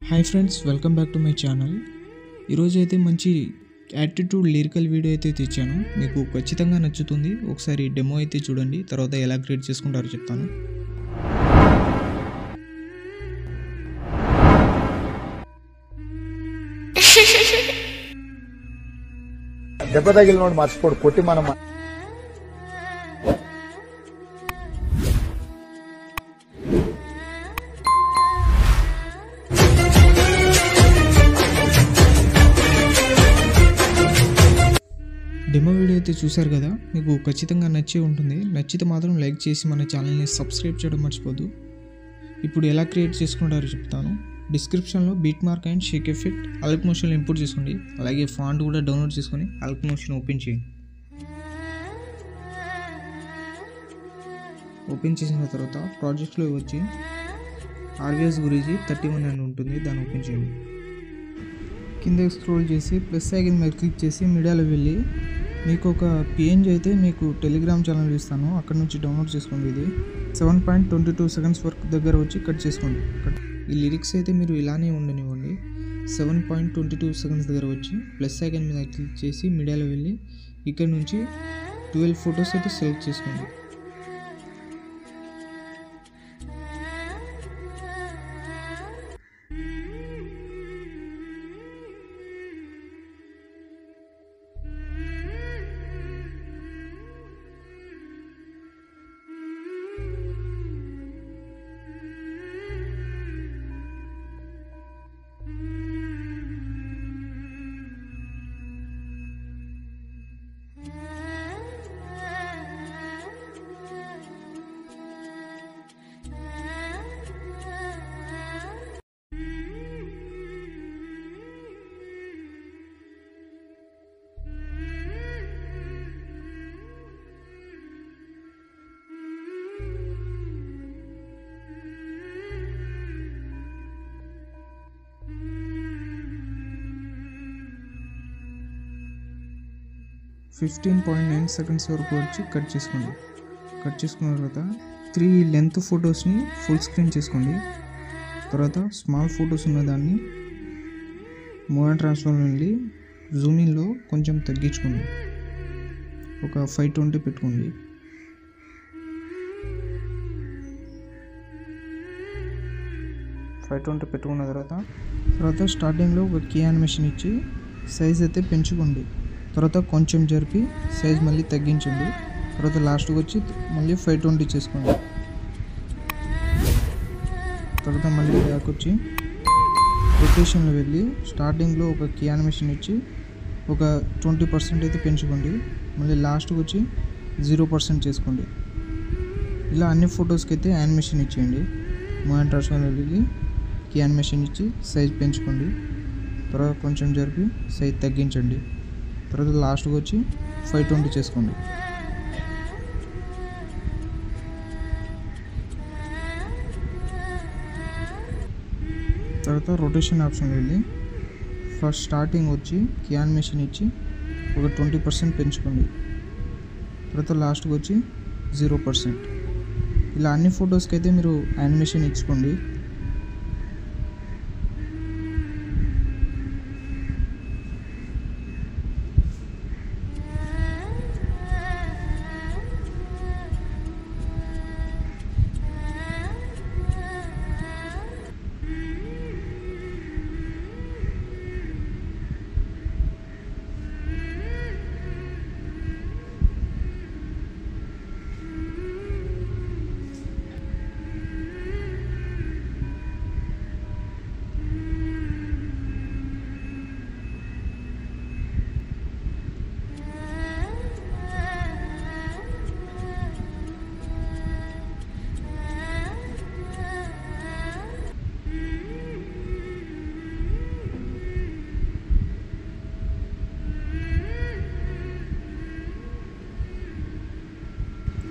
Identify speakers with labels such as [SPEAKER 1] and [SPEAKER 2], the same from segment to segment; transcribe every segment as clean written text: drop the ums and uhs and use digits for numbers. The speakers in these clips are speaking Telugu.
[SPEAKER 1] Hi friends, welcome back to my channel. ఈరోజు అయితే మంచి యాటిట్యూడ్ లిరికల్ వీడియో అయితే తెచ్చాను. మీకు ఖచ్చితంగా నచ్చుతుంది. ఒకసారి డెమో అయితే చూడండి, తర్వాత ఎలా క్రియేట్ చేసుకుంటారో చెప్తాను.
[SPEAKER 2] దెబ్బ తగిలినోడు మర్చిపోడు కొట్టి మనం
[SPEAKER 1] డెమో వీడియో అయితే చూశారు కదా, మీకు ఖచ్చితంగా నచ్చే ఉంటుంది. నచ్చితే మాత్రం లైక్ చేసి మన ఛానల్ని సబ్స్క్రైబ్ చేయడం మర్చిపోద్దు. ఇప్పుడు ఎలా క్రియేట్ చేసుకుంటారో చెప్తాను. డిస్క్రిప్షన్లో beat mark and shake effect Alight Motion import చేసుకోండి. అలాగే ఫాంట్ కూడా డౌన్లోడ్ చేసుకొని అల్క్ మోషన్ ఓపెన్ చేయండి. ఓపెన్ చేసిన తర్వాత ప్రాజెక్ట్లో వచ్చి ఆర్విఎస్ గురించి 31 అని ఉంటుంది, దాన్ని ఓపెన్ చేయండి. కింద స్క్రోల్ చేసి ప్లస్ ఐకాన్ మీద క్లిక్ చేసి మీడియాలో వెళ్ళి మీకు ఒక పిఎన్జీ అయితే మీకు టెలిగ్రామ్ ఛానల్ ఇస్తాను, అక్కడ నుంచి డౌన్లోడ్ చేసుకోండి. ఇది 7.22 సెకండ్స్ వరకు దగ్గర వచ్చి కట్ చేసుకోండి. ఈ లిరిక్స్ అయితే మీరు ఇలానే ఉండనివ్వండి. 7.22 సెకండ్స్ దగ్గర వచ్చి ప్లస్ ఐకాన్ మీద క్లిక్ చేసి మీడియాలో వెళ్ళి ఇక్కడ నుంచి 12 ఫొటోస్ అయితే సెలెక్ట్ చేసుకోండి. $15.9 సెకండ్స్ వరకు వచ్చి కట్ చేసుకోండి. కట్ చేసుకున్న తర్వాత 3 లెంత్ ఫొటోస్ని ఫుల్ స్క్రీన్ చేసుకోండి. తర్వాత స్మాల్ ఫొటోస్ ఉన్నదాన్ని మూవ్ అండ్ ట్రాన్స్ఫర్ వెళ్ళి జూమింగ్లో కొంచెం తగ్గించుకోండి. ఒక 520 పెట్టుకోండి. పెట్టుకున్న తర్వాత స్టార్టింగ్లో ఒక కీ యానిమేషన్ ఇచ్చి సైజ్ అయితే పెంచుకోండి. తర్వాత కొంచెం జరిపి సైజ్ మళ్ళీ తగ్గించండి. తర్వాత లాస్ట్కి వచ్చి మళ్ళీ 520 చేసుకోండి. తర్వాత మళ్ళీ బ్యాక్ వచ్చి రొటేషన్లో వెళ్ళి స్టార్టింగ్లో ఒక కీ యానిమేషన్ ఇచ్చి ఒక 20% అయితే పెంచుకోండి. మళ్ళీ లాస్ట్కి వచ్చి 0% చేసుకోండి. ఇలా అన్ని ఫొటోస్కి అయితే యానిమేషన్ ఇచ్చేయండి. మూమెంట్ ట్రాన్స్ఫర్ వెళ్ళి కీ యానిమేషన్ ఇచ్చి సైజ్ పెంచుకోండి. తర్వాత కొంచెం జరిపి సైజ్ తగ్గించండి. తర్వాత లాస్ట్కి వచ్చి 520 చేసుకోండి. తర్వాత రొటేషన్ ఆప్షన్ వెళ్ళి ఫస్ట్ స్టార్టింగ్ వచ్చి కీ యానిమేషన్ ఇచ్చి ఒక 20% పెంచుకోండి. తర్వాత లాస్ట్కి వచ్చి 0%. ఇలా అన్ని ఫొటోస్కి అయితే మీరు యానిమేషన్ ఇచ్చుకోండి.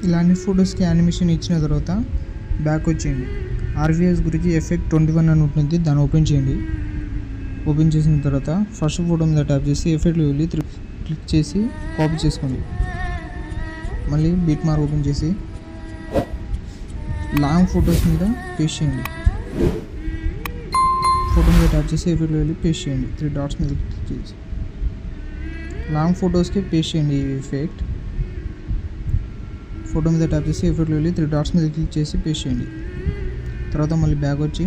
[SPEAKER 1] ఇలాంటి ఫొటోస్కి యానిమేషన్ ఇచ్చిన తర్వాత బ్యాక్ వచ్చేయండి. ఆర్విఎస్ గురించి ఎఫెక్ట్ 21 అని ఉంటుంది, దాన్ని ఓపెన్ చేయండి. ఓపెన్ చేసిన తర్వాత ఫస్ట్ ఫోటో మీద ట్యాప్ చేసి ఎఫెక్ట్లో వెళ్ళి క్లిక్ చేసి కాపీ చేసుకోండి. మళ్ళీ బీట్ మార్క్ ఓపెన్ చేసి లాంగ్ ఫొటోస్ మీద పేస్ట్ చేయండి. ఫోటో మీద ట్యాప్ చేసి ఎఫెక్ట్లో వెళ్ళి పేస్ట్ చేయండి. 3 డాట్స్ మీద క్లిక్ చేసి లాంగ్ ఫొటోస్కి పేస్ట్ చేయండి ఈ ఎఫెక్ట్. ఫోటో మీద ట్యాప్ చేసి ఎఫెక్ట్లో వెళ్ళి 3 డాట్స్ మీద క్లిక్ చేసి పేస్ట్ చేయండి. తర్వాత మళ్ళీ బ్యాక్ వచ్చి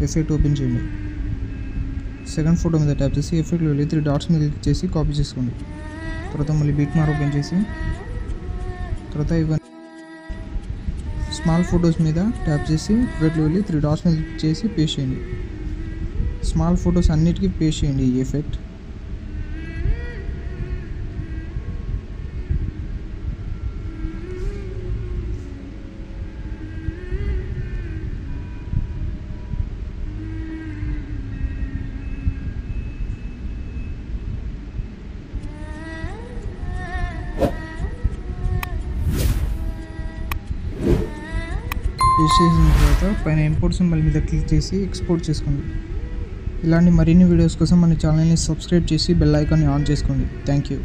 [SPEAKER 1] ఎఫెక్ట్ ఓపెన్ చేయండి. సెకండ్ ఫోటో మీద ట్యాప్ చేసి ఎఫెక్ట్లో వెళ్ళి 3 డాట్స్ మీద క్లిక్ చేసి కాపీ చేసుకోండి. తర్వాత మళ్ళీ బిట్ మార్క్ ఓపెన్ చేసి తర్వాత ఇవన్నీ స్మాల్ ఫొటోస్ మీద ట్యాప్ చేసి ఎఫెక్ట్లో వెళ్ళి 3 డాట్స్ మీద క్లిక్ చేసి పేస్ట్ చేయండి. స్మాల్ ఫొటోస్ అన్నిటికీ పేస్ట్ చేయండి ఈ ఎఫెక్ట్. పేస్ట్ చేసిన తర్వాత పైన ఇంపోర్ట్ సింబల్ మీద క్లిక్ చేసి ఎక్స్పోర్ట్ చేసుకోండి. ఇలాంటి మరిన్ని వీడియోస్ కోసం మన ఛానల్ని సబ్స్క్రైబ్ చేసి బెల్ ఐకాన్ని ఆన్ చేసుకోండి. Thank you.